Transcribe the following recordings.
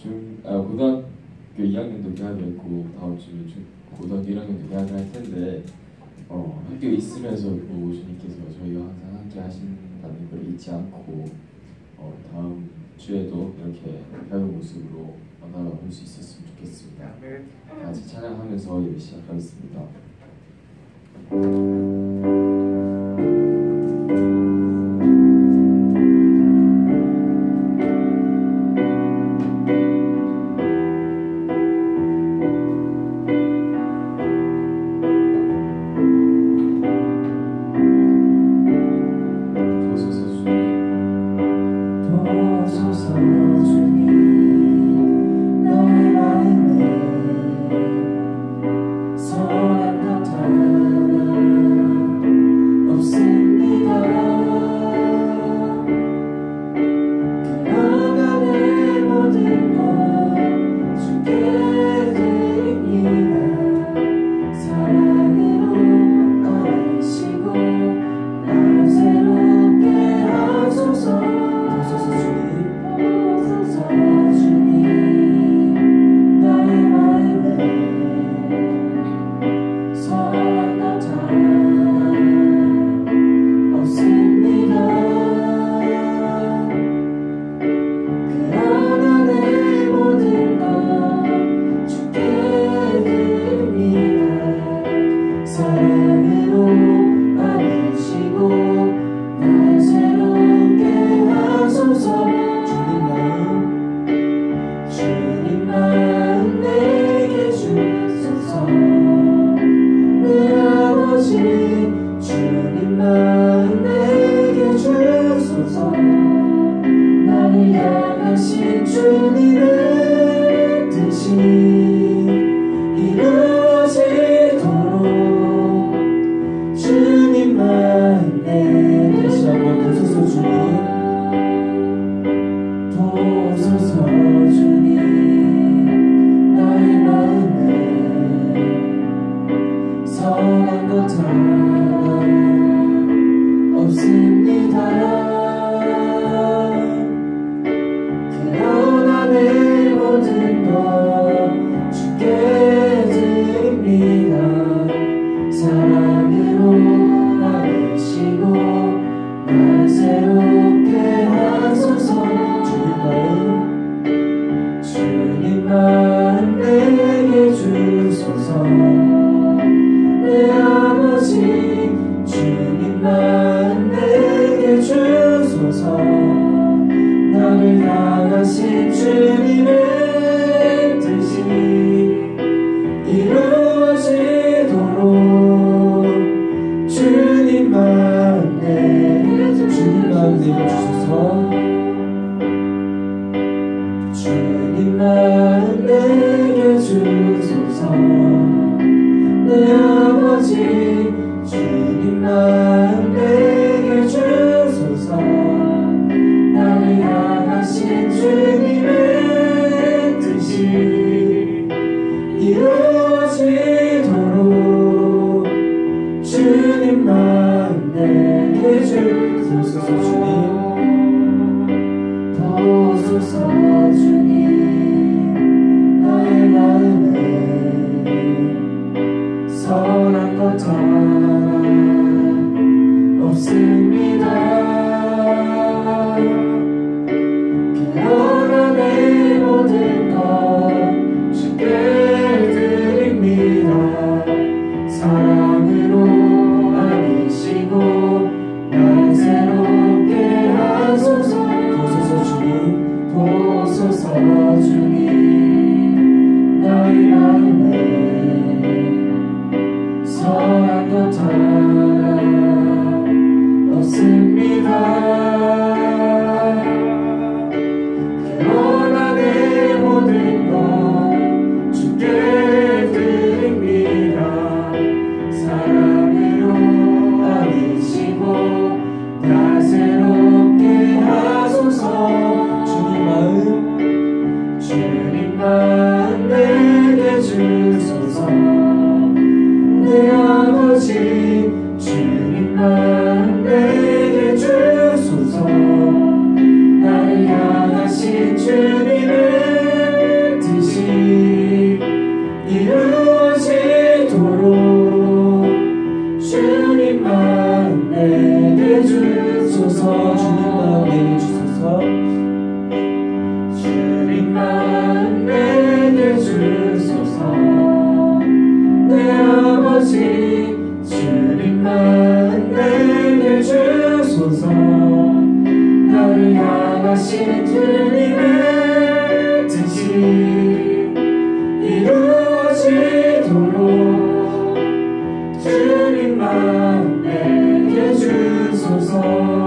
고등학교 2학년도 계약을 했고 다음 주에 고등학교 1학년도 계약을 할 텐데 학교에 있으면서 주님께서 저희와 항상 함께 하신다는 걸 잊지 않고 다음 주에도 이렇게 배운 모습으로 만나볼 수 있었으면 좋겠습니다. 같이 찬양하면서 예배 시작하겠습니다. 도우소서 주님 도우소서 향하신 주님의 뜻이 이루어지도록 주님만 내게 주소서.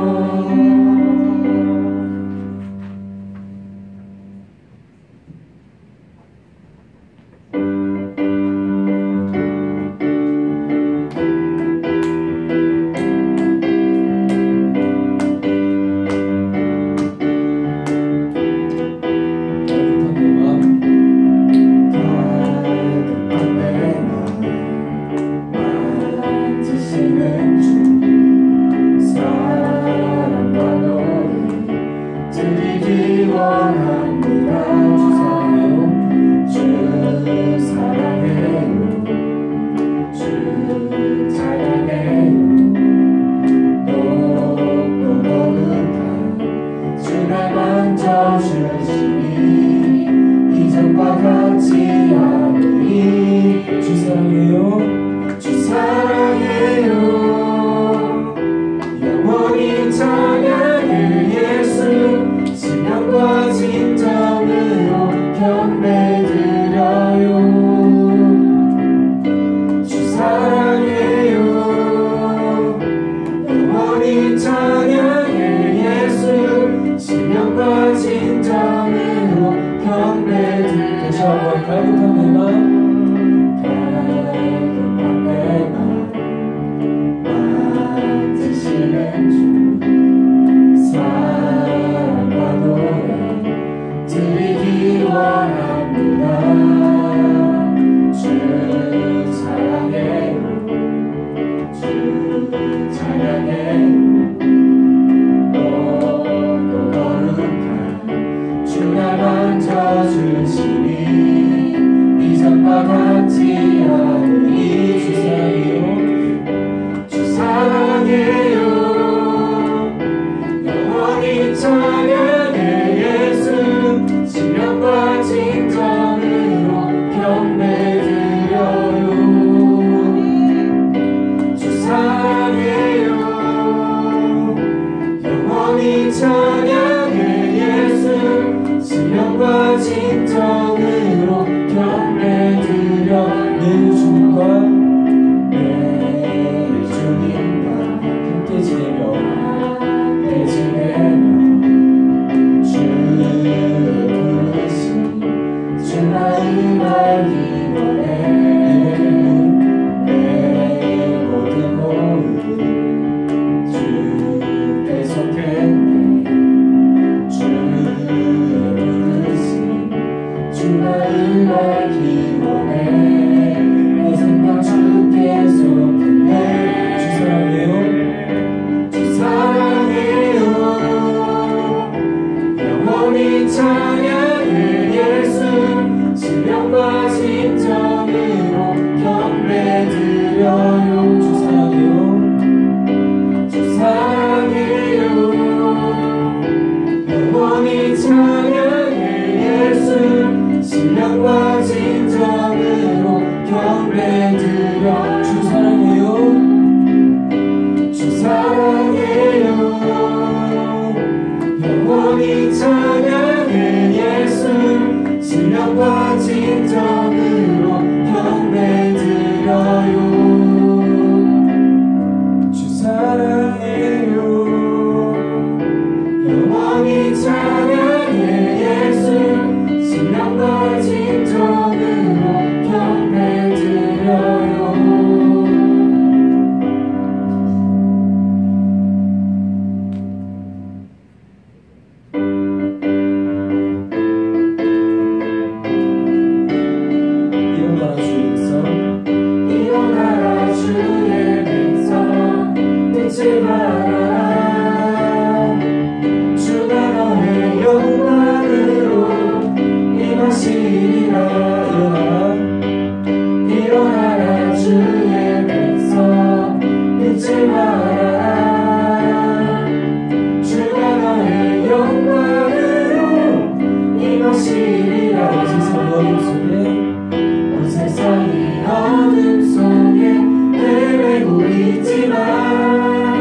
있지만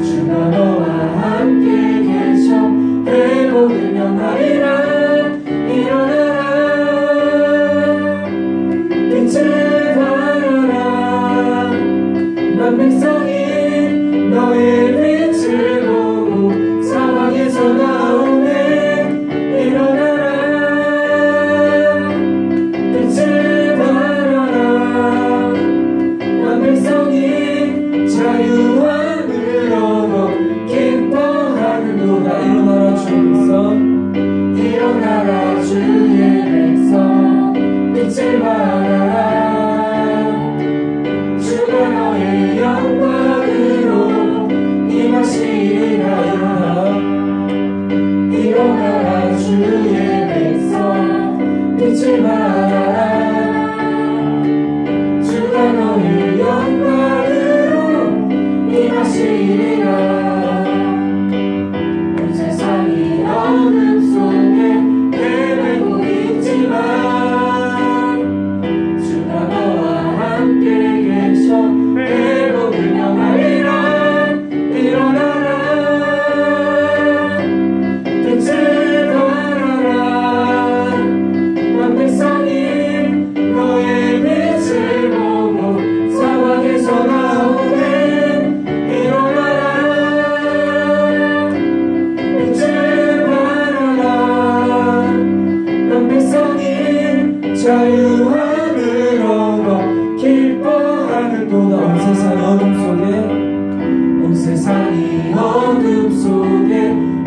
주가 너와 함께 계시 백성 일어나라 주의 백성 빛을 발하라 주가 너의 영광으로 임하시리라 일어나라 주의 백성 빛을 발하라 주가 너의 영광으로 임하시리라 온 세상이 어둠 속에 헤매고 있지만 주가 너와 함께 계셔 회복을 명하리라 일어나라 빛을 발하라 온 백성이 너의 빛을 보고 사방에서 나오네 일어나라 빛을 발하라 온 백성이 자유함을 얻어 기뻐하는도다 온 세상 어둠 속에 온 세상이 어둠 속에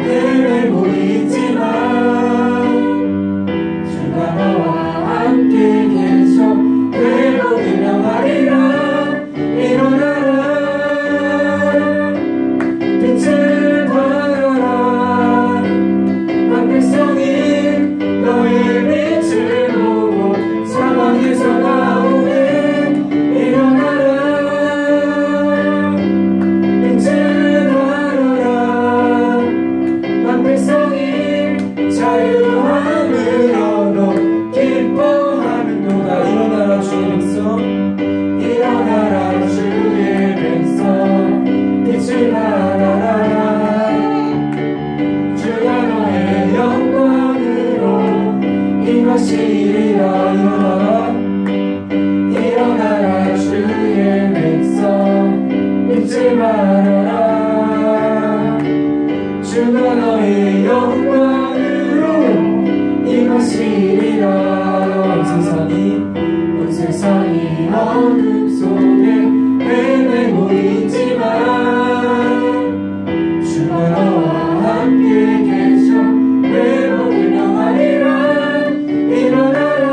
헤매고 있지만 주가 너와 함께 계셔 회복을 명하리라 일어나라 빛을 발하라 온 백성이 너의 빛을 보고 사방에서 나오네 일어나라 빛을 발하라 온 백성이 자유함을 얻어 기뻐하는도다 일어나라 주의 백성 일어나라 주의 백성 빛을 발하라 주가 너의 영광으로 임하시리라 일어나라 주의 백성 빛을 발하라 주가 너의 영광으로 임하시리라 온 세상이 어둠 속에 헤매고 있지만 주가 너와 함께 계셔 회복을 명하리라 일어나라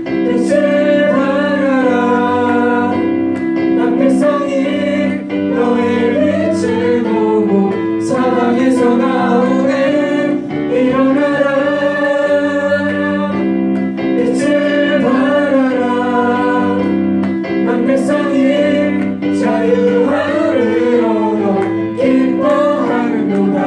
빛을 발하라 온 백성이 너의 빛을 보고 사방에서 나오네 일어나라 빛을 발하라 온 백성이 자유함을 얻어 기뻐하는도다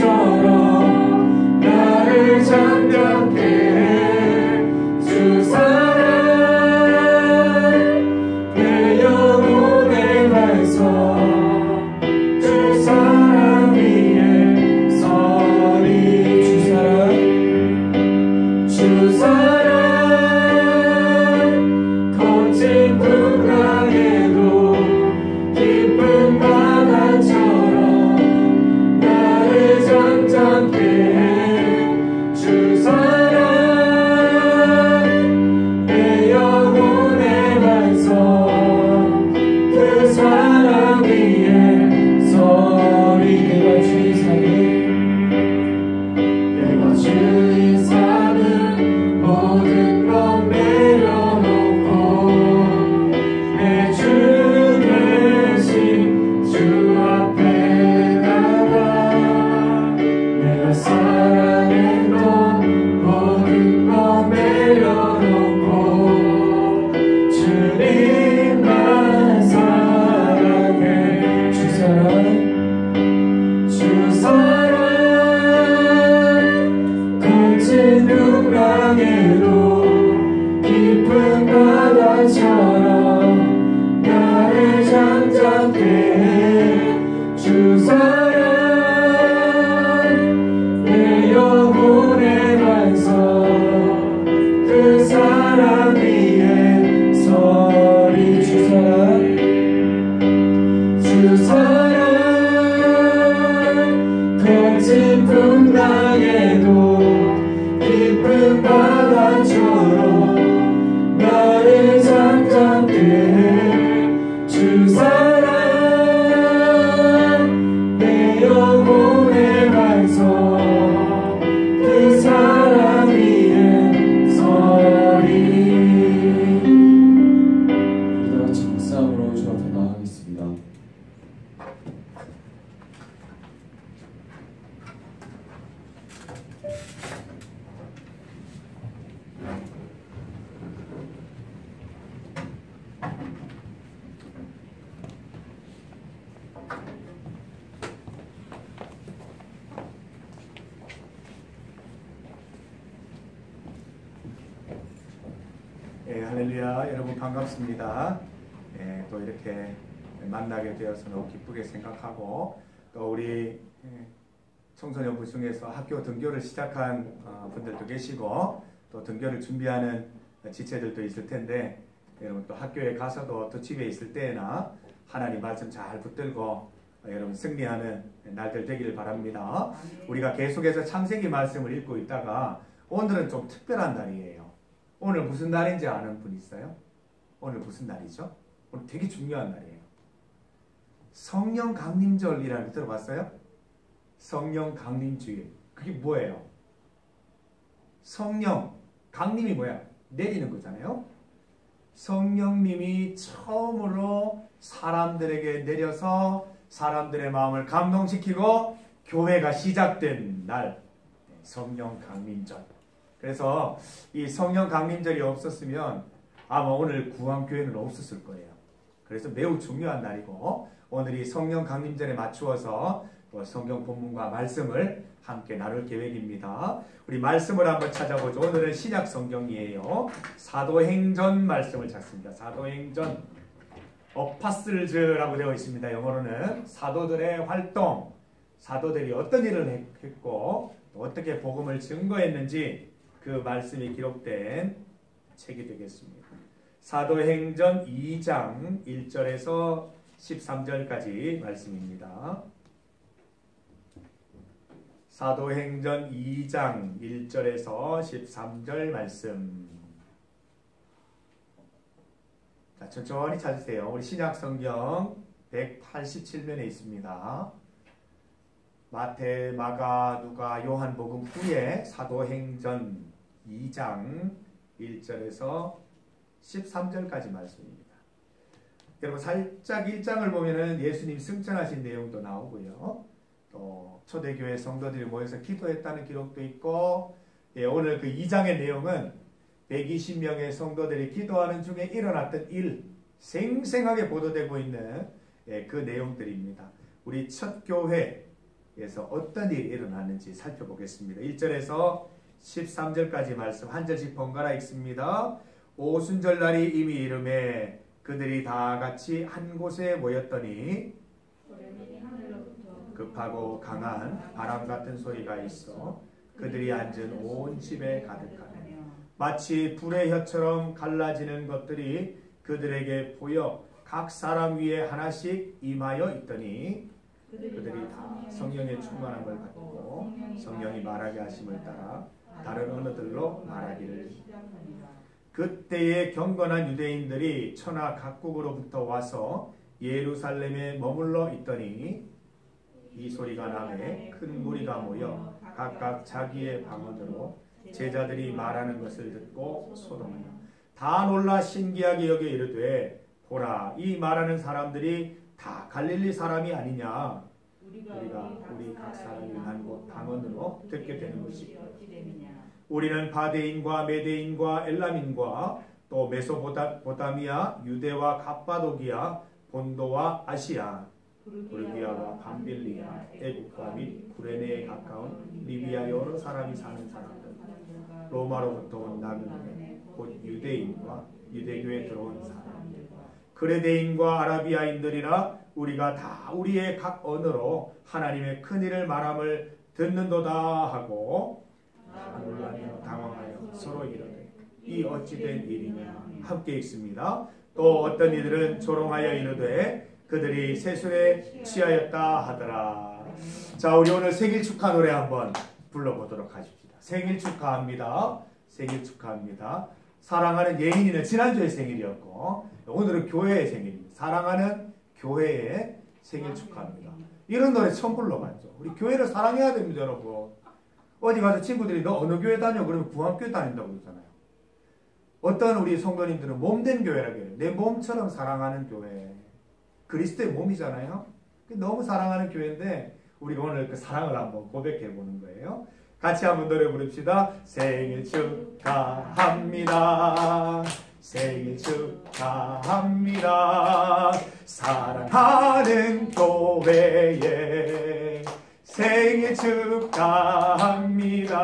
바다처럼 나를 잠잠케 해 주 사랑 내 영혼의 발성 주 사랑 위에 서리 주 사랑 거친 풍랑에도 깊은 바다처럼 나를 잠잠케 해 주 사랑 내 영혼의 반성 그 사랑 위에 서리 내가 주인 삼은 모든 것 내려놓고 내 주 대신 주 앞에 나가 내가 사랑했던 모든 것 내려놓고 주님만 사랑해 주 사랑 거친 풍랑에도 깊은 바다처럼 나를 잠잠케 해 주 사랑 내 영혼의 반성 그 사랑 위에 서리 주 사랑 거친 풍랑에도 깊은 바다처럼 나를 잠잠케 해 주 사랑 내 영혼의 반성 그 사랑 위에 서리 우리 다 같이 묵상으로 주 앞에 나아가겠습니다. 할렐루야. 여러분 반갑습니다. 또 이렇게 만나게 되어서 너무 기쁘게 생각하고 또 우리 청소년부 중에서 학교 등교를 시작한 분들도 계시고 또 등교를 준비하는 지체들도 있을 텐데 여러분 또 학교에 가서도 또 집에 있을 때나 하나님 말씀 잘 붙들고 여러분 승리하는 날들 되기를 바랍니다. 우리가 계속해서 창세기 말씀을 읽고 있다가 오늘은 좀 특별한 날이에요. 오늘 무슨 날인지 아는 분 있어요? 오늘 무슨 날이죠? 오늘 되게 중요한 날이에요. 성령 강림절이라는 거 들어봤어요? 성령 강림주일. 그게 뭐예요? 성령 강림이 뭐야? 내리는 거잖아요. 성령님이 처음으로 사람들에게 내려서 사람들의 마음을 감동시키고 교회가 시작된 날, 성령 강림절. 그래서 이 성령 강림절이 없었으면 아마 오늘 구원교회는 없었을 거예요. 그래서 매우 중요한 날이고 오늘이 성령 강림절에 맞추어서 또 성경 본문과 말씀을 함께 나눌 계획입니다. 우리 말씀을 한번 찾아보죠. 오늘은 신약 성경이에요. 사도행전 말씀을 찾습니다. 사도행전 어파슬즈라고 되어 있습니다. 영어로는 사도들의 활동, 사도들이 어떤 일을 했고 어떻게 복음을 증거했는지 그 말씀이 기록된 책이 되겠습니다. 사도행전 2장 1절에서 13절까지 말씀입니다. 사도행전 2장 1절에서 13절 말씀. 자, 천천히 찾으세요. 우리 신약성경 187면에 있습니다. 마태, 마가, 누가, 요한복음 후에 사도행전 2장 1절에서 13절까지 말씀입니다. 여러분 살짝 1장을 보면은 예수님 승천하신 내용도 나오고요. 또 초대교회 성도들이 모여서 기도했다는 기록도 있고, 오늘 그 2장의 내용은 120명의 성도들이 기도하는 중에 일어났던 일, 생생하게 보도되고 있는 그 내용들입니다. 우리 첫 교회, 에서 어떤 일이 일어났는지 살펴보겠습니다. 1절에서 13절까지 말씀 한 절씩 번갈아 읽습니다. 오순절날이 이미 이름에 그들이 다 같이 한 곳에 모였더니 급하고 강한 바람 같은 소리가 있어 그들이 앉은 온 집에 가득하네. 마치 불의 혀처럼 갈라지는 것들이 그들에게 보여 각 사람 위에 하나씩 임하여 있더니 그들이 다 성령의 충만함을 받고 성령이 말하게 하심을 따라 다른 언어들로 말하기를. 그때에 경건한 유대인들이 천하 각국으로부터 와서 예루살렘에 머물러 있더니 이 소리가 나매 큰 무리가 모여 각각 자기의 방언으로 제자들이 말하는 것을 듣고 소동하여 다 놀라 신기하게 여겨 이르되 보라 이 말하는 사람들이 다 갈릴리 사람이 아니냐. 우리가 우리 각 사람이 한 곳 방언으로 듣게 되는 것이 우리는 바데인과 메데인과 엘람인과 또 메소포타미아 유대와 갑바도기아 본도와 아시아 부르기아와 밤빌리아 애국과 및 구레네에 가까운 리비아 여러 사람이 사는 사람들 로마로부터 온 나그네 곧 유대인과 유대교에 들어온 사람들 그레데인과 아라비아인들이라 우리가 다 우리의 각 언어로 하나님의 큰일을 말함을 듣는도다 하고 놀라며 당황하여 서로 이르되 이 어찌된 일이냐. 함께 읽습니다. 또 어떤 이들은 조롱하여 이르되 그들이 세술에 취하였다 하더라. 자, 우리 오늘 생일 축하 노래 한번 불러보도록 하십시다. 생일 축하합니다. 생일 축하합니다. 사랑하는 예인이는 지난주에 생일이었고 오늘은 교회의 생일입니다. 사랑하는 교회의 생일 축하합니다. 이런 노래 처음 불러봤죠. 우리 교회를 사랑해야 됩니다, 여러분. 어디 가서 친구들이 너 어느 교회 다녀? 그러면 구한교회 다닌다고 그러잖아요. 어떤 우리 성도님들은 몸된 교회라고 해요. 내 몸처럼 사랑하는 교회. 그리스도의 몸이잖아요. 너무 사랑하는 교회인데 우리가 오늘 그 사랑을 한번 고백해 보는 거예요. 같이 한번 노래 부릅시다. 생일 축하합니다. 생일 축하합니다. 사랑하는 교회에 생일 축하합니다.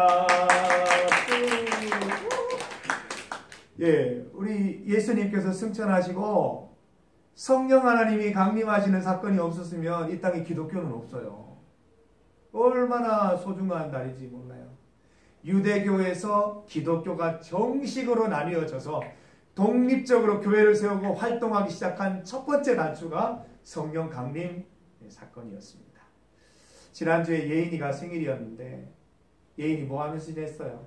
예, 우리 예수님께서 승천하시고 성령 하나님이 강림하시는 사건이 없었으면 이 땅에 기독교는 없어요. 얼마나 소중한 날인지 몰라요. 유대교에서 기독교가 정식으로 나뉘어져서 독립적으로 교회를 세우고 활동하기 시작한 첫 번째 단추가 성령 강림 사건이었습니다. 지난주에 예인이가 생일이었는데 예인이 뭐 하면서 지냈어요?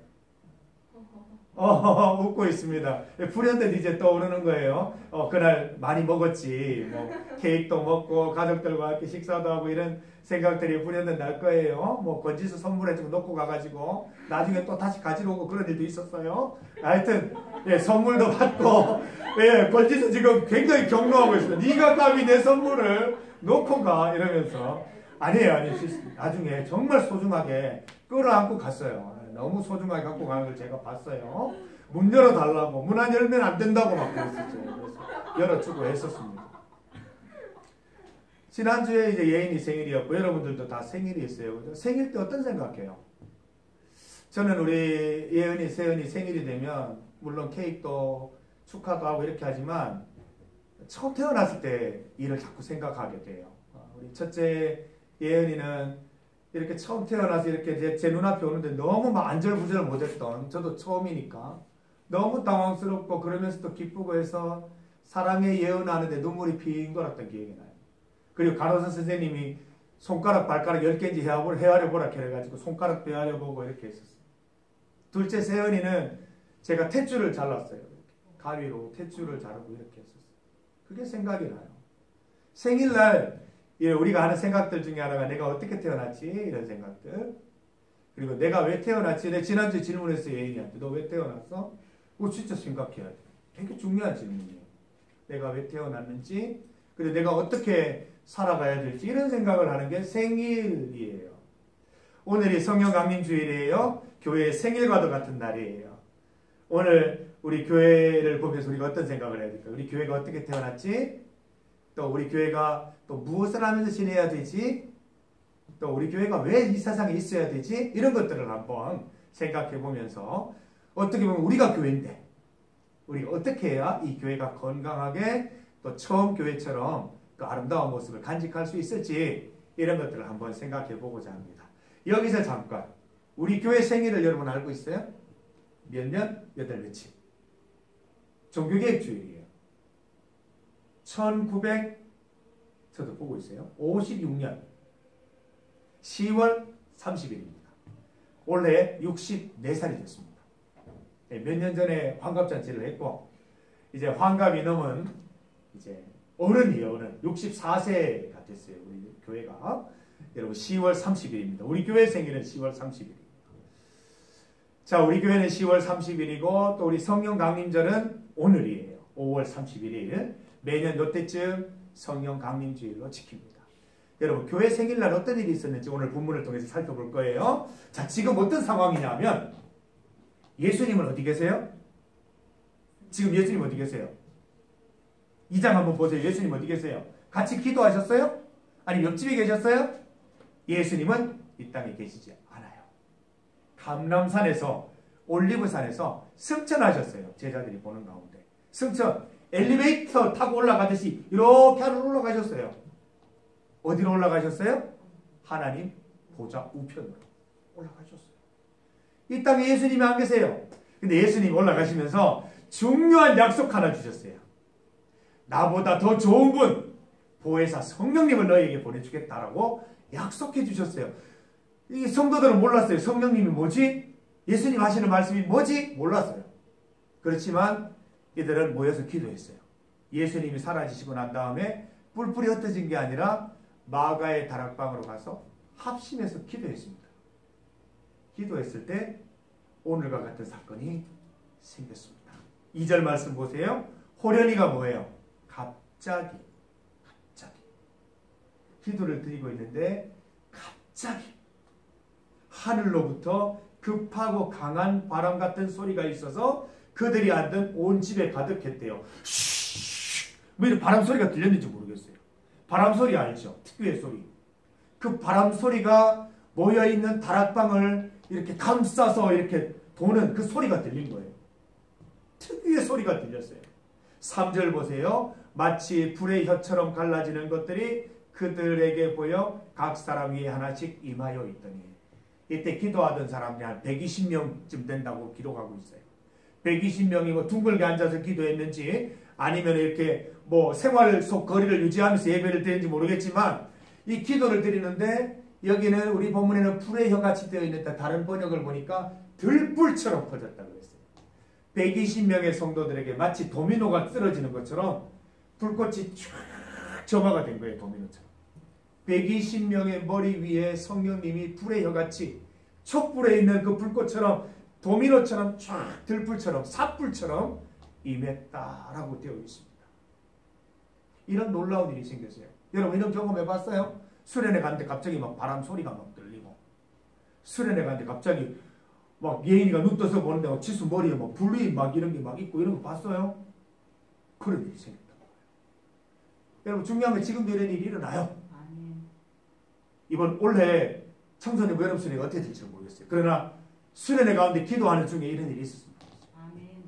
웃고 있습니다. 불현듯 이제 떠오르는 거예요. 그날 많이 먹었지. 뭐 케이크도 먹고 가족들과 함께 식사도 하고 이런 생각들이 불현듯 날 거예요. 뭐 권지수 선물해주고 놓고 가가지고 나중에 또 다시 가지러 오고 그런 일도 있었어요. 하여튼 예, 선물도 받고 예, 권지수 지금 굉장히 격노하고 있어요. 네가 감히 내 선물을 놓고 가 이러면서 아니에요. 나중에 정말 소중하게 끌어안고 갔어요. 너무 소중하게 갖고 가는 걸 제가 봤어요. 문 열어달라고. 문 안 열면 안 된다고 막 그랬었어요. 그래서 열어주고 했었습니다. 지난주에 이제 예인이 생일이었고 여러분들도 다 생일이 있어요. 그죠? 생일 때 어떤 생각해요? 저는 우리 예은이, 세은이 생일이 되면 물론 케이크도 축하도 하고 이렇게 하지만 처음 태어났을 때 일을 자꾸 생각하게 돼요. 우리 첫째 예은이는 이렇게 처음 태어나서 이렇게 제 눈앞에 오는데 너무 막 안절부절 못했던 저도 처음이니까 너무 당황스럽고 그러면서도 기쁘고 해서 사랑의 예언하는데 눈물이 핑 돌았던 기억이 나요. 그리고 간호사 선생님이 손가락 발가락 10개인지 헤아려보라 그래가지고 손가락도 헤아려보고 이렇게 했었어요. 둘째 세연이는 제가 탯줄을 잘랐어요. 가위로 탯줄을 자르고 이렇게 했었어요. 그게 생각이 나요. 생일날 우리가 하는 생각들 중에 하나가 내가 어떻게 태어났지? 이런 생각들. 그리고 내가 왜 태어났지? 내가 지난주에 질문했어요. 예인이한테. 너 왜 태어났어? 그거 진짜 생각해야 돼. 되게 중요한 질문이에요. 내가 왜 태어났는지, 그리고 내가 어떻게 살아가야 될지 이런 생각을 하는 게 생일이에요. 오늘이 성령 강림 주일이에요. 교회의 생일과도 같은 날이에요. 오늘 우리 교회를 보면서 우리가 어떤 생각을 해야 될까? 우리 교회가 어떻게 태어났지? 또 우리 교회가 또 무엇을 하면서 지내야 되지? 또 우리 교회가 왜 이 세상에 있어야 되지? 이런 것들을 한번 생각해 보면서 어떻게 보면 우리가 교회인데 우리가 어떻게 해야 이 교회가 건강하게 또 처음 교회처럼 그 아름다운 모습을 간직할 수 있을지 이런 것들을 한번 생각해 보고자 합니다. 여기서 잠깐 우리 교회 생일을 여러분 알고 있어요? 몇 년? 몇 월 며칠? 종교개혁 주일이에요. 1900 저도 보고 있어요. 56년 10월 30일입니다. 올해 64살이 됐습니다. 몇 년 전에 환갑잔치를 했고 이제 환갑이 넘은 이제 어른이에요. 어른 64세가 됐어요. 우리 교회가 여러분 10월 30일입니다. 우리 교회 생일은 10월 30일입니다. 자, 우리 교회는 10월 30일이고 또 우리 성령 강림절은 오늘이에요. 5월 31일. 매년 이때쯤 성령 강림주일로 지킵니다. 여러분 교회 생일날 어떤 일이 있었는지 오늘 본문을 통해서 살펴볼 거예요. 자, 지금 어떤 상황이냐면 예수님은 어디 계세요? 지금 예수님 어디 계세요? 2장 한번 보세요. 예수님 어디 계세요? 같이 기도하셨어요? 아니 옆집에 계셨어요? 예수님은 이 땅에 계시지 않아요. 감람산에서 올리브산에서 승천하셨어요. 제자들이 보는 가운데. 승천, 엘리베이터 타고 올라가듯이 이렇게 하늘 올라가셨어요. 어디로 올라가셨어요? 하나님 보좌 우편으로 올라가셨어요. 이 땅에 예수님이 안 계세요. 근데 예수님이 올라가시면서 중요한 약속 하나 주셨어요. 나보다 더 좋은 분, 보혜사 성령님을 너희에게 보내주겠다라고 약속해 주셨어요. 이 성도들은 몰랐어요. 성령님이 뭐지? 예수님 하시는 말씀이 뭐지? 몰랐어요. 그렇지만 이들은 모여서 기도했어요. 예수님이 사라지시고 난 다음에 뿔뿔이 흩어진 게 아니라 마가의 다락방으로 가서 합심해서 기도했습니다. 기도했을 때 오늘과 같은 사건이 생겼습니다. 2절 말씀 보세요. 호련히가 뭐예요? 갑자기 기도를 드리고 있는데 갑자기 하늘로부터 급하고 강한 바람 같은 소리가 있어서 그들이 앉은 온 집에 가득했대요. 왜 바람 소리가 들렸는지 모르겠어요. 바람 소리 알죠? 특유의 소리. 그 바람 소리가 모여있는 다락방을 이렇게 감싸서 이렇게 도는 그 소리가 들린 거예요. 특유의 소리가 들렸어요. 3절 보세요. 마치 불의 혀처럼 갈라지는 것들이 그들에게 보여 각 사람 위에 하나씩 임하여 있더니 이때 기도하던 사람들이 한 120명쯤 된다고 기록하고 있어요. 120명이 뭐 둥글게 앉아서 기도했는지 아니면 이렇게 뭐 생활 속 거리를 유지하면서 예배를 드렸는지 모르겠지만 이 기도를 드리는데 여기는 우리 본문에는 불의 혀같이 되어 있는데 다른 번역을 보니까 들불처럼 퍼졌다고 했어요. 120명의 성도들에게 마치 도미노가 쓰러지는 것처럼 불꽃이 쫙 점화가 된 거예요. 도미노처럼. 120명의 머리 위에 성령님이 불의 혀같이 촛불에 있는 그 불꽃처럼 도미노처럼 쫙 들불처럼 삿불처럼 임했다라고 되어 있습니다. 이런 놀라운 일이 생겼어요. 여러분 이런 경험 해봤어요? 수련회 갔는데 갑자기 막 바람 소리가 막 들리고 수련회 갔는데 갑자기 막 예인이가 눈 떠서 보는데 막 치수 머리에 막 불이 막 이런 게 막 있고 이런 거 봤어요? 그런 일이 생겼다. 여러분 중요한 건 지금도 이런 일이 일어나요. 이번 올해 청소년 여름 수련회가 어떻게 될지 모르겠어요. 그러나 수련회 가운데 기도하는 중에 이런 일이 있었습니다. 아멘.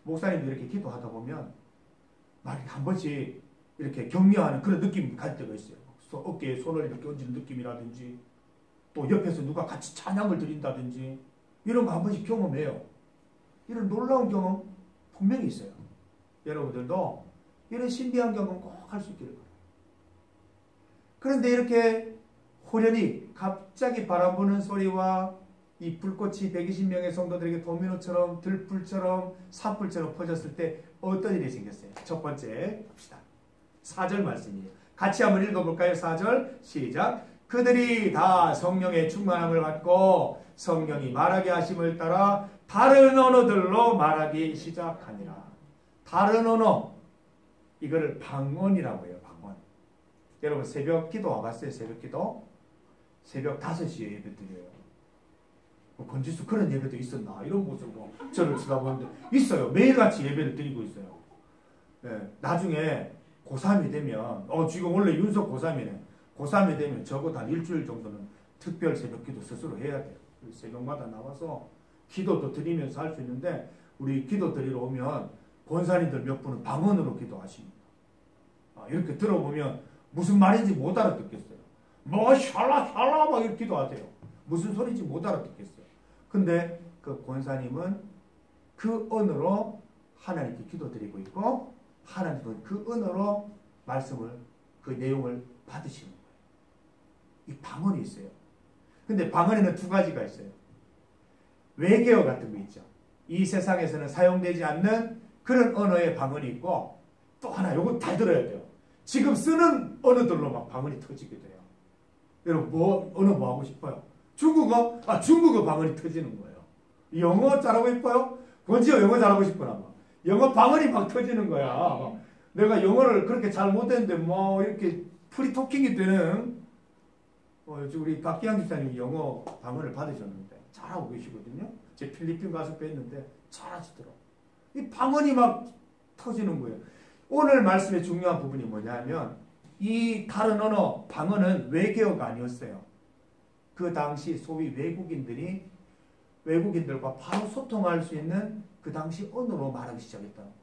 목사님도 이렇게 기도하다 보면 막 한 번씩 이렇게 격려하는 그런 느낌이 갈 때가 있어요. 어깨에 손을 이렇게 얹는 느낌이라든지 또 옆에서 누가 같이 찬양을 드린다든지 이런 거 한 번씩 경험해요. 이런 놀라운 경험 분명히 있어요. 여러분들도 이런 신비한 경험 꼭 할 수 있기를 바라요. 그런데 이렇게 호련히 갑자기 바람 부는 소리와 이 불꽃이 120명의 성도들에게 도미노처럼 들불처럼 삿불처럼 퍼졌을 때 어떤 일이 생겼어요? 첫 번째 봅시다. 4절 말씀이에요. 같이 한번 읽어볼까요? 4절 시작. 그들이 다 성령의 충만함을 받고 성령이 말하게 하심을 따라 다른 언어들로 말하기 시작하니라. 다른 언어 이거를 방언이라고 해요. 방언. 여러분 새벽 기도 와봤어요? 새벽 기도? 새벽 5시에 예배 드려요. 건지수 그런 예배도 있었나 이런 모습으로 저를 쳐다보는데 있어요. 매일같이 예배를 드리고 있어요. 네, 나중에 고3이 되면 지금 원래 윤석 고3이네. 고3이 되면 적어도 한 일주일 정도는 특별 새벽기도 스스로 해야 돼요. 새벽마다 나와서 기도도 드리면서 할 수 있는데 우리 기도 드리러 오면 권사님들 몇 분은 방언으로 기도하십니다. 이렇게 들어보면 무슨 말인지 못 알아듣겠어요. 뭐 샬라 막 이렇게 기도하세요. 무슨 소리인지 못 알아듣겠어요. 근데 그 권사님은 그 언어로 하나님께 기도드리고 있고 하나님도 그 언어로 말씀을 그 내용을 받으시는 거예요. 이 방언이 있어요. 근데 방언에는 두 가지가 있어요. 외계어 같은 거 있죠. 이 세상에서는 사용되지 않는 그런 언어의 방언이 있고 또 하나 요거 다 들어야 돼요. 지금 쓰는 언어들로 막 방언이 터지게 돼요. 여러분 언어 뭐 하고 싶어요? 중국어? 중국어 방언이 터지는 거예요. 영어 잘하고 싶어요? 권지호 영어 잘하고 싶구나. 막. 영어 방언이 막 터지는 거야. 내가 영어를 그렇게 잘 못했는데 뭐 이렇게 프리토킹이 되는 우리 박기양 집사님이 영어 방언을 받으셨는데 잘하고 계시거든요. 제 필리핀 가서 뵀는데 잘하시더라고요. 이 방언이 막 터지는 거예요. 오늘 말씀의 중요한 부분이 뭐냐면 이 다른 언어, 방언은 외계어가 아니었어요. 그 당시 소위 외국인들과 바로 소통할 수 있는 그 당시 언어로 말하기 시작했다는 거예요.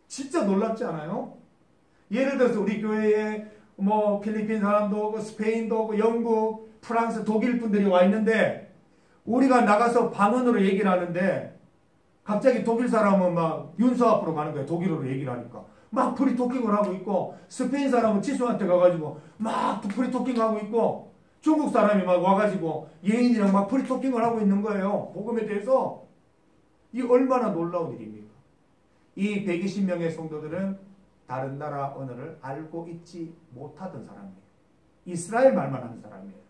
진짜 놀랍지 않아요? 예를 들어서 우리 교회에 뭐 필리핀 사람도 오고 스페인도 오고 영국, 프랑스, 독일 분들이 와 있는데 우리가 나가서 방언으로 얘기를 하는데 갑자기 독일 사람은 막 윤서 앞으로 가는 거예요. 독일어로 얘기를 하니까. 막 프리토킹을 하고 있고 스페인 사람은 지수한테 가가지고 막 프리토킹하고 있고 중국 사람이 막 와가지고 예인이랑 막 프리토킹을 하고 있는 거예요. 복음에 대해서. 이 얼마나 놀라운 일입니까? 이 120명의 성도들은 다른 나라 언어를 알고 있지 못하던 사람이에요. 이스라엘 말만 하는 사람이에요.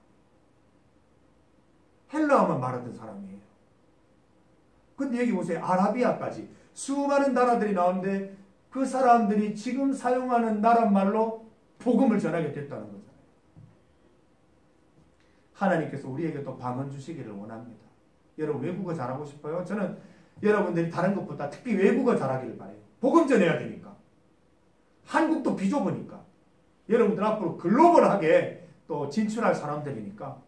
헬라어만 말하던 사람이에요. 근데 여기 보세요. 아라비아까지 수많은 나라들이 나오는데 그 사람들이 지금 사용하는 나라 말로 복음을 전하게 됐다는 거잖아요. 하나님께서 우리에게도 방언 주시기를 원합니다. 여러분 외국어 잘하고 싶어요? 저는 여러분들이 다른 것보다 특히 외국어 잘하기를 바라요. 복음 전해야 되니까. 한국도 비좁으니까. 여러분들 앞으로 글로벌하게 또 진출할 사람들이니까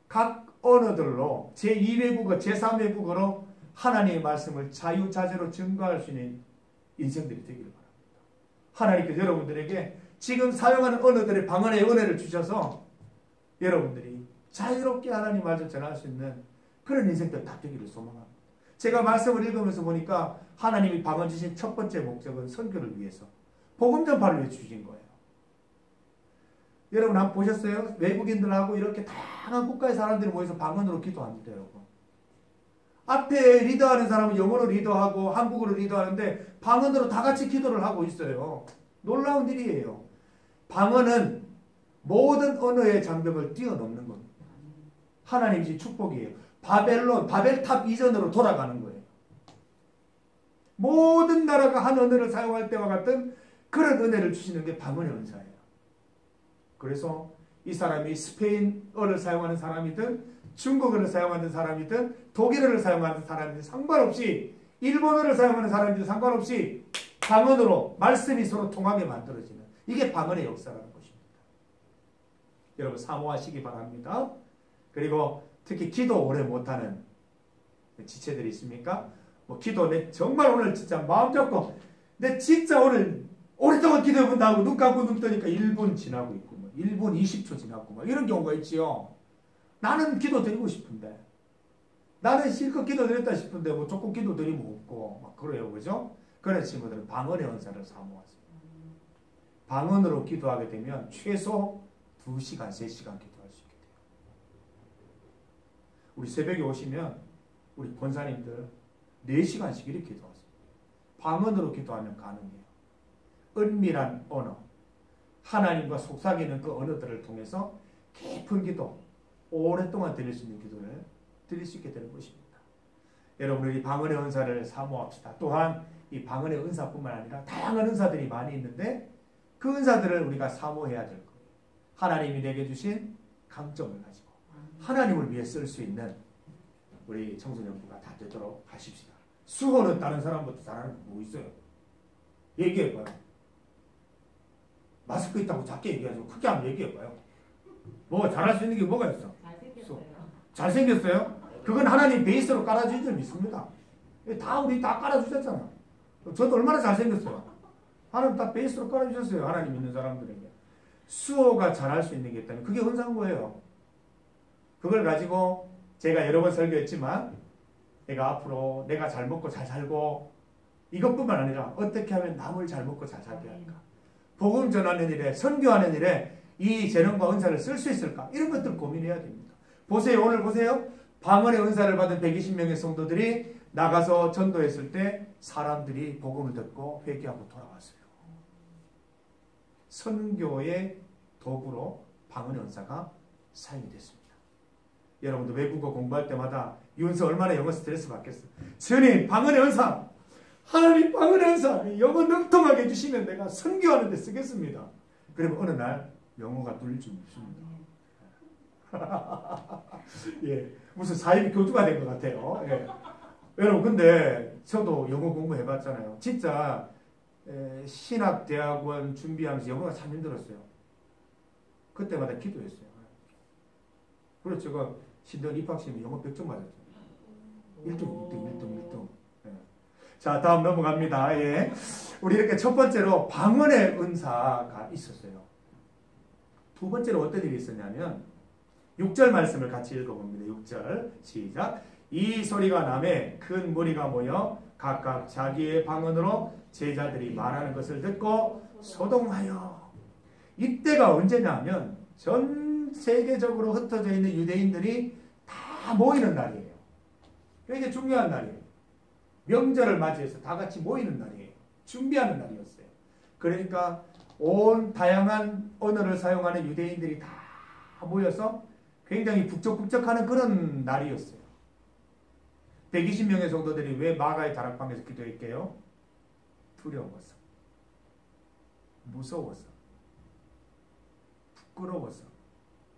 각 언어들로 제2외국어, 제3외국어로 하나님의 말씀을 자유자재로 증거할 수 있는 인생들이 되기를 바랍니다. 하나님께서 여러분들에게 지금 사용하는 언어들의 방언의 은혜를 주셔서 여러분들이 자유롭게 하나님 말씀 전할 수 있는 그런 인생들 다 되기를 소망합니다. 제가 말씀을 읽으면서 보니까 하나님이 방언 주신 첫 번째 목적은 선교를 위해서 복음 전파를 위해 주신 거예요. 여러분 한번 보셨어요? 외국인들하고 이렇게 다양한 국가의 사람들이 모여서 방언으로 기도합니다. 여러분. 앞에 리더하는 사람은 영어로 리더하고 한국어로 리더하는데 방언으로 다 같이 기도를 하고 있어요. 놀라운 일이에요. 방언은 모든 언어의 장벽을 뛰어넘는 겁니다. 하나님의 축복이에요. 바벨탑 이전으로 돌아가는 거예요. 모든 나라가 한 언어를 사용할 때와 같은 그런 은혜를 주시는 게 방언의 은사예요. 그래서 이 사람이 스페인어를 사용하는 사람이든 중국어를 사용하는 사람이든 독일어를 사용하는 사람이든 상관없이 일본어를 사용하는 사람이든 상관없이 방언으로 말씀이 서로 통하게 만들어지는 이게 방언의 역사라는 것입니다. 여러분 사모하시기 바랍니다. 그리고 특히 기도 오래 못하는 지체들이 있습니까? 뭐 기도 내 정말 오늘 진짜 마음 잡고 내 진짜 오늘 오랫동안 기도해본다 하고 눈 감고 눈 뜨니까 1분 지나고 있고 뭐 1분 20초 지났고 뭐 이런 경우가 있지요. 나는 기도 드리고 싶은데 나는 실컷 기도 드렸다 싶은데 뭐 조금 기도 드리면 없고 막 그래요. 그죠? 그런 친구들은 방언의 은사를 사모하세요. 방언으로 기도하게 되면 최소 2시간, 3시간 기도할 수 있게 돼요. 우리 새벽에 오시면 우리 권사님들 4시간씩 이렇게 기도하세요. 방언으로 기도하면 가능해요. 은밀한 언어, 하나님과 속삭이는 그 언어들을 통해서 깊은 기도, 오랫동안 드릴 수 있는 기도를 드릴 수 있게 되는 것입니다. 여러분들이 방언의 은사를 사모합시다. 또한 이 방언의 은사뿐만 아니라 다양한 은사들이 많이 있는데 그 은사들을 우리가 사모해야 될 거예요. 하나님이 내게 주신 강점을 가지고 하나님을 위해 쓸 수 있는 우리 청소년부가 다 되도록 하십시다. 수호는 다른 사람보다 잘하는 거 뭐 있어요? 얘기해봐요. 마스크 있다고 작게 얘기하지 마. 크게 한번 얘기해봐요. 뭐 잘할 수 있는 게 뭐가 있어? 잘생겼어요. 잘생겼어요? 그건 하나님 베이스로 깔아주신 줄 믿습니다. 우리 다 깔아주셨잖아. 저도 얼마나 잘생겼어요. 하나님 다 베이스로 깔아주셨어요. 하나님 믿는 사람들에게. 수호가 잘할 수 있는 게 있다면 그게 은사인 거예요. 그걸 가지고 제가 여러 번 설교했지만 내가 앞으로 내가 잘 먹고 잘 살고 이것뿐만 아니라 어떻게 하면 남을 잘 먹고 잘 살게 할까? 복음 전하는 일에 선교하는 일에 이 재능과 은사를 쓸 수 있을까? 이런 것들 고민해야 됩니다. 보세요. 오늘 보세요. 방언의 은사를 받은 120명의 성도들이 나가서 전도했을 때 사람들이 복음을 듣고 회개하고 돌아왔어요. 선교의 도구로 방언의 은사가 사용이 됐습니다. 여러분도 외국어 공부할 때마다 윤서 얼마나 영어 스트레스 받겠어요. 주님 방언의 은사, 하나님 방언의 은사 영어 능통하게 해주시면 내가 선교하는 데 쓰겠습니다. 그러면 어느 날 영어가 뚫릴 줄 믿습니다. 예, 무슨 사이비 교주가 된 것 같아요. 예. 여러분 근데 저도 영어 공부해봤잖아요. 진짜 신학대학원 준비하면서 영어가 참 힘들었어요. 그때마다 기도했어요. 그래서 제가 신대원 입학시험에 영어 100점 맞았죠. 1등. 예. 자, 다음 넘어갑니다. 예. 우리 이렇게 첫 번째로 방언의 은사가 있었어요. 두 번째로 어떤 일이 있었냐면 6절 말씀을 같이 읽어봅니다. 6절 시작. 이 소리가 나매 큰 무리가 모여 각각 자기의 방언으로 제자들이 말하는 것을 듣고 소동하여. 이때가 언제냐면 전 세계적으로 흩어져 있는 유대인들이 다 모이는 날이에요. 굉장히 중요한 날이에요. 명절을 맞이해서 다 같이 모이는 날이에요. 준비하는 날이었어요. 그러니까 온 다양한 언어를 사용하는 유대인들이 다 모여서 굉장히 북적북적하는 그런 날이었어요. 120명의 성도들이 왜 마가의 다락방에서 기도했게요? 두려워서, 무서워서, 부끄러워서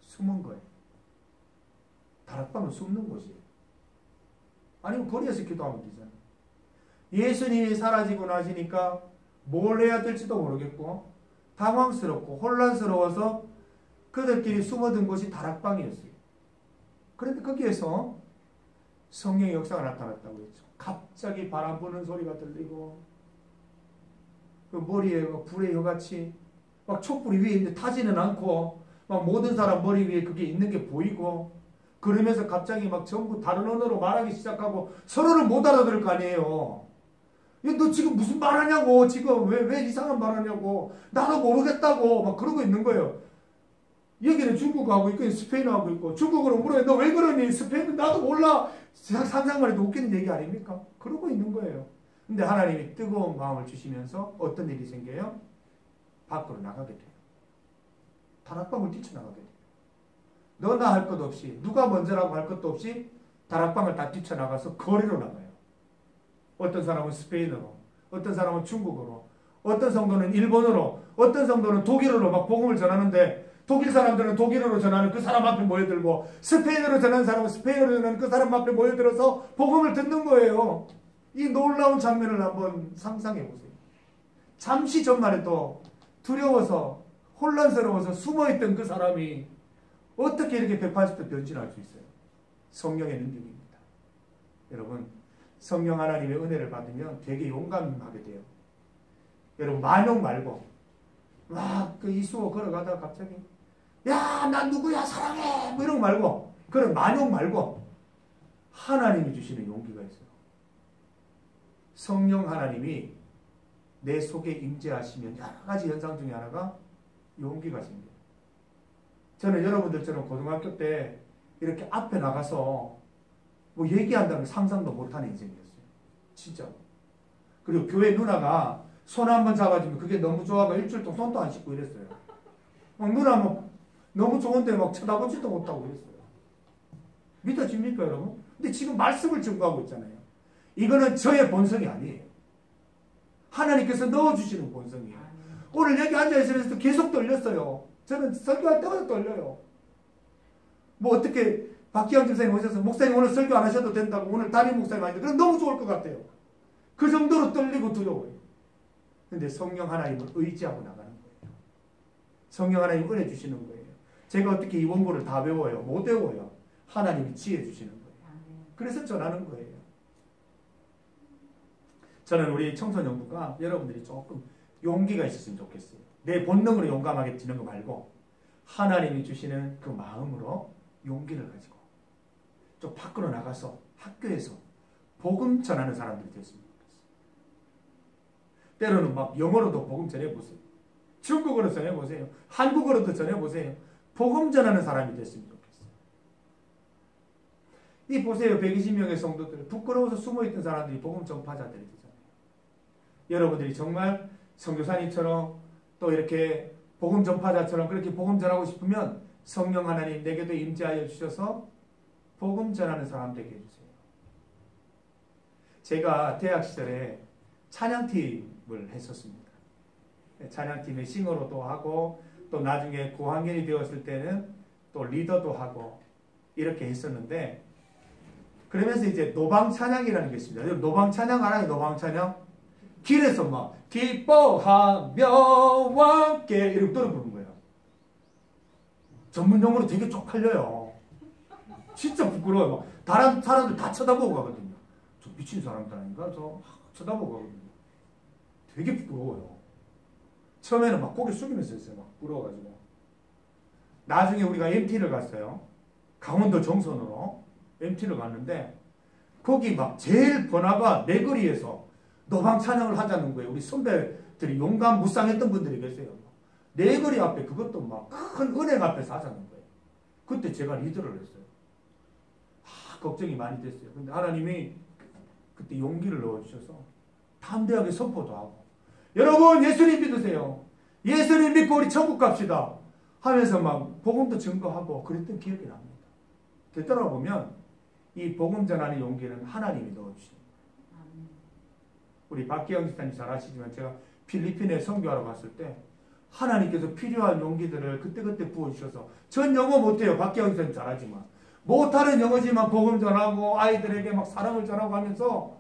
숨은 거예요. 다락방은 숨는 곳이에요. 아니면 거리에서 기도하면 되잖아요. 예수님이 사라지고 나시니까 뭘 해야 될지도 모르겠고 당황스럽고 혼란스러워서 그들끼리 숨어든 곳이 다락방이었어요. 그런데 거기에서 성령의 역사가 나타났다고 했죠. 갑자기 바람 부는 소리가 들리고 그 머리에 불의 혀같이 막 촛불이 위에 있는데 타지는 않고 막 모든 사람 머리 위에 그게 있는 게 보이고 그러면서 갑자기 막 전부 다른 언어로 말하기 시작하고 서로를 못 알아들을 거 아니에요. 야, 너 지금 무슨 말하냐고, 지금 왜 이상한 말하냐고, 나도 모르겠다고 막 그러고 있는 거예요. 여기는 중국어 하고 있고 스페인어 하고 있고 중국어로 물어요. 너 왜 그러니? 스페인어 나도 몰라. 상상만 해도 웃기는 얘기 아닙니까? 그러고 있는 거예요. 근데 하나님이 뜨거운 마음을 주시면서 어떤 일이 생겨요? 밖으로 나가게 돼요. 다락방을 뛰쳐나가게 돼요. 너나 할 것 없이 누가 먼저라고 할 것도 없이 다락방을 다 뛰쳐나가서 거리로 나가요. 어떤 사람은 스페인어로, 어떤 사람은 중국어로, 어떤 성도는 일본어로, 어떤 성도는 독일어로 막 복음을 전하는데 독일 사람들은 독일어로 전하는 그 사람 앞에 모여들고 스페인어로 전하는 사람은 스페인어로 전하는 그 사람 앞에 모여들어서 복음을 듣는 거예요. 이 놀라운 장면을 한번 상상해 보세요. 잠시 전만 해도 두려워서 혼란스러워서 숨어있던 그 사람이 어떻게 이렇게 180도 변신할 수 있어요? 성령의 능력입니다. 여러분, 성령 하나님의 은혜를 받으면 되게 용감하게 돼요. 여러분, 만용 말고 막 그 이수호 걸어가다가 갑자기 야, 난 누구야 사랑해 뭐 이런 거 말고 그런 만용 말고 하나님이 주시는 용기가 있어요. 성령 하나님이 내 속에 임재하시면 여러 가지 현상 중에 하나가 용기가 생겨요. 저는 여러분들처럼 고등학교 때 이렇게 앞에 나가서 뭐 얘기한다는 상상도 못하는 인생이었어요. 진짜. 그리고 교회 누나가 손 한번 잡아주면 그게 너무 좋아가 일주일 동안 손도 안 씻고 이랬어요. 막 누나 뭐 너무 좋은데 막 쳐다보지도 못하고 이랬어요. 믿어집니까 여러분? 근데 지금 말씀을 증거하고 있잖아요. 이거는 저의 본성이 아니에요. 하나님께서 넣어주시는 본성이에요. 오늘 여기 앉아있으면서도 계속 떨렸어요. 저는 설교할 때마다 떨려요. 뭐 어떻게 박기영 집사님 오셔서 목사님 오늘 설교 안 하셔도 된다고 오늘 담임 목사님 아닌데 그럼 너무 좋을 것 같아요. 그 정도로 떨리고 두려워요. 근데 성령 하나님을 의지하고 나가는 거예요. 성령 하나님 은혜 주시는 거예요. 제가 어떻게 이 원고를 다 외워요? 못 외워요. 하나님이 지혜 주시는 거예요. 그래서 전하는 거예요. 저는 우리 청소년부가 여러분들이 조금 용기가 있었으면 좋겠어요. 내 본능으로 용감하게 지는 거 말고 하나님이 주시는 그 마음으로 용기를 가지고 좀 밖으로 나가서 학교에서 복음 전하는 사람들이 됐으면 좋겠어요. 때로는 막 영어로도 복음 전해보세요. 중국어로 전해보세요. 한국어로도 전해보세요. 복음 전하는 사람이 됐으면 좋겠어요. 이 보세요. 120명의 성도들 부끄러워서 숨어있던 사람들이 복음 전파자들이 되잖아요. 여러분들이 정말 선교사님처럼 또 이렇게 복음 전파자처럼 그렇게 복음 전하고 싶으면 성령 하나님 내게도 임재하여 주셔서 복음 전하는 사람 되게 해주세요. 제가 대학 시절에 찬양팀을 했었습니다. 찬양팀의 싱어로도 하고 또 나중에 고학년이 되었을 때는 또 리더도 하고 이렇게 했었는데 그러면서 이제 노방 찬양이라는 게 있습니다. 노방 찬양 알아요? 노방 찬양? 길에서 막 기뻐하며 함께 이렇게 떨어 부르는 거예요. 전문 용어로 되게 쪽팔려요. 진짜 부끄러워요. 막 다른 사람들 다 쳐다보고 가거든요. 저 미친 사람들 아닌가? 저 쳐다보고 가거든요. 되게 부끄러워요. 처음에는 막 고개 숙이면서 했어요. 막 부러워가지고. 나중에 우리가 MT를 갔어요. 강원도 정선으로 MT를 갔는데 거기 막 제일 번화가 내거리에서 노방 찬양을 하자는 거예요. 우리 선배들이 용감 무쌍했던 분들이 계세요. 내거리 앞에 그것도 막 큰 은행 앞에서 하자는 거예요. 그때 제가 리더를 했어요. 걱정이 많이 됐어요. 근데 하나님이 그때 용기를 넣어주셔서 담대하게 선포도 하고 여러분 예수님 믿으세요. 예수님 믿고 우리 천국 갑시다 하면서 막 복음도 증거하고 그랬던 기억이 납니다. 되돌아보면 이 복음 전하는 용기는 하나님이 넣어주십니다. 우리 박기영 집사님 잘 아시지만 제가 필리핀에 선교하러 갔을 때 하나님께서 필요한 용기들을 그때그때 부어주셔서 전 영어 못해요. 박기영 집사님 잘하지만 못하는 영어지만 복음 전하고 아이들에게 막 사랑을 전하고 하면서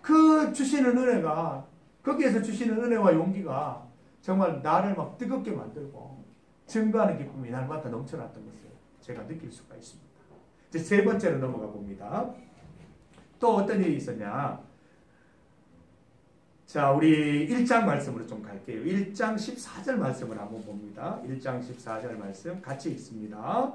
그 주시는 은혜가 거기에서 주시는 은혜와 용기가 정말 나를 막 뜨겁게 만들고 증거하는 기쁨이 날마다 넘쳐났던 것을 제가 느낄 수가 있습니다. 이제 세 번째로 넘어가 봅니다. 또 어떤 일이 있었냐. 자, 우리 1장 말씀으로 좀 갈게요. 1장 14절 말씀을 한번 봅니다. 1장 14절 말씀 같이 읽습니다.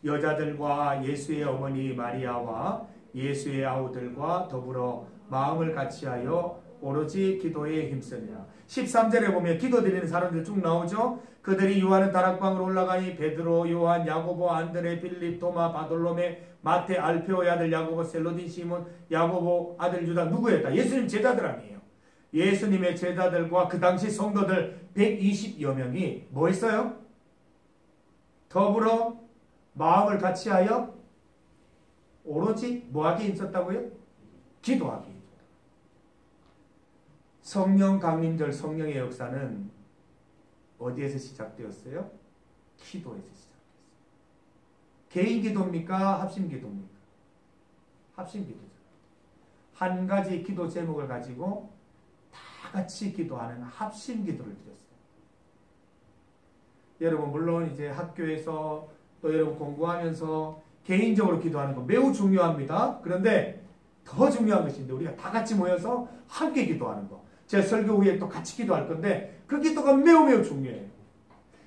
여자들과 예수의 어머니 마리아와 예수의 아우들과 더불어 마음을 같이하여 오로지 기도에 힘쓰니라. 13절에 보면 기도 드리는 사람들 쭉 나오죠. 그들이 요한은 다락방으로 올라가니 베드로, 요한, 야고보, 안드레, 빌립, 토마, 바돌로메, 마테, 알페오의 아들 야고보, 셀로딘, 시몬, 야고보 아들 유다 누구였다? 예수님 제자들 아니에요. 예수님의 제자들과 그 당시 성도들 120여 명이 뭐 했어요? 더불어 마음을 같이하여 오로지 뭐하기에 힘썼다고요? 기도하기. 성령 강림절 성령의 역사는 어디에서 시작되었어요? 기도에서 시작됐어요. 개인 기도입니까? 합심 기도입니까? 합심 기도죠. 한 가지 기도 제목을 가지고 다 같이 기도하는 합심 기도를 드렸어요. 여러분 물론 이제 학교에서 또 여러분 공부하면서 개인적으로 기도하는 거 매우 중요합니다. 그런데 더 중요한 것인데 우리가 다 같이 모여서 함께 기도하는 거. 제 설교 후에 또 같이 기도할 건데 그 기도가 매우 중요해요.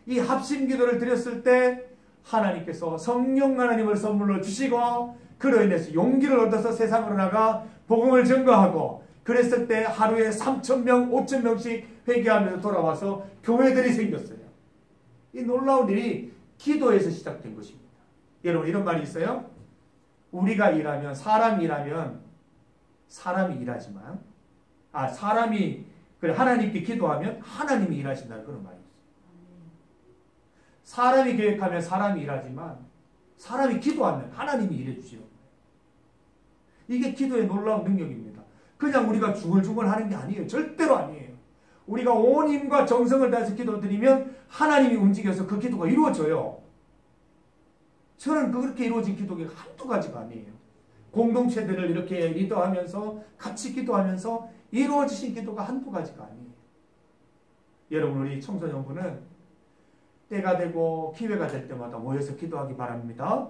이 합심 기도를 드렸을 때 하나님께서 성령 하나님을 선물로 주시고 그로 인해서 용기를 얻어서 세상으로 나가 복음을 증거하고 그랬을 때 하루에 3,000명, 5,000명씩 회개하면서 돌아와서 교회들이 생겼어요. 이 놀라운 일이 기도에서 시작된 것입니다. 여러분 이런 말이 있어요. 우리가 일하면 사람이 일하면 사람이 일하지만 사람이 하나님께 기도하면 하나님이 일하신다는 그런 말이 있어요. 사람이 계획하면 사람이 일하지만 사람이 기도하면 하나님이 일해 주시는 거예요. 이게 기도의 놀라운 능력입니다. 그냥 우리가 중얼중얼 하는 게 아니에요. 절대로 아니에요. 우리가 온 힘과 정성을 다해서 기도드리면 하나님이 움직여서 그 기도가 이루어져요. 저는 그렇게 이루어진 기도가 한두 가지가 아니에요. 공동체들을 이렇게 리더하면서 같이 기도하면서 이루어지신 기도가 한두 가지가 아니에요. 여러분 우리 청소년부는 때가 되고 기회가 될 때마다 모여서 기도하기 바랍니다.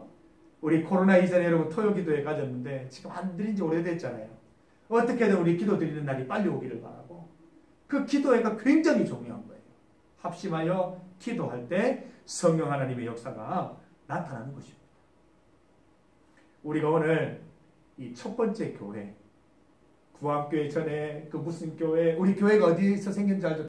우리 코로나 이전에 여러분 토요 기도회 가졌는데 지금 안 드린 지 오래됐잖아요. 어떻게든 우리 기도 드리는 날이 빨리 오기를 바라고, 그 기도회가 굉장히 중요한 거예요. 합심하여 기도할 때 성령 하나님의 역사가 나타나는 것입니다. 우리가 오늘 이 첫 번째 교회, 구암교회 전에 그 무슨 교회, 우리 교회가 어디서 생긴지 알죠?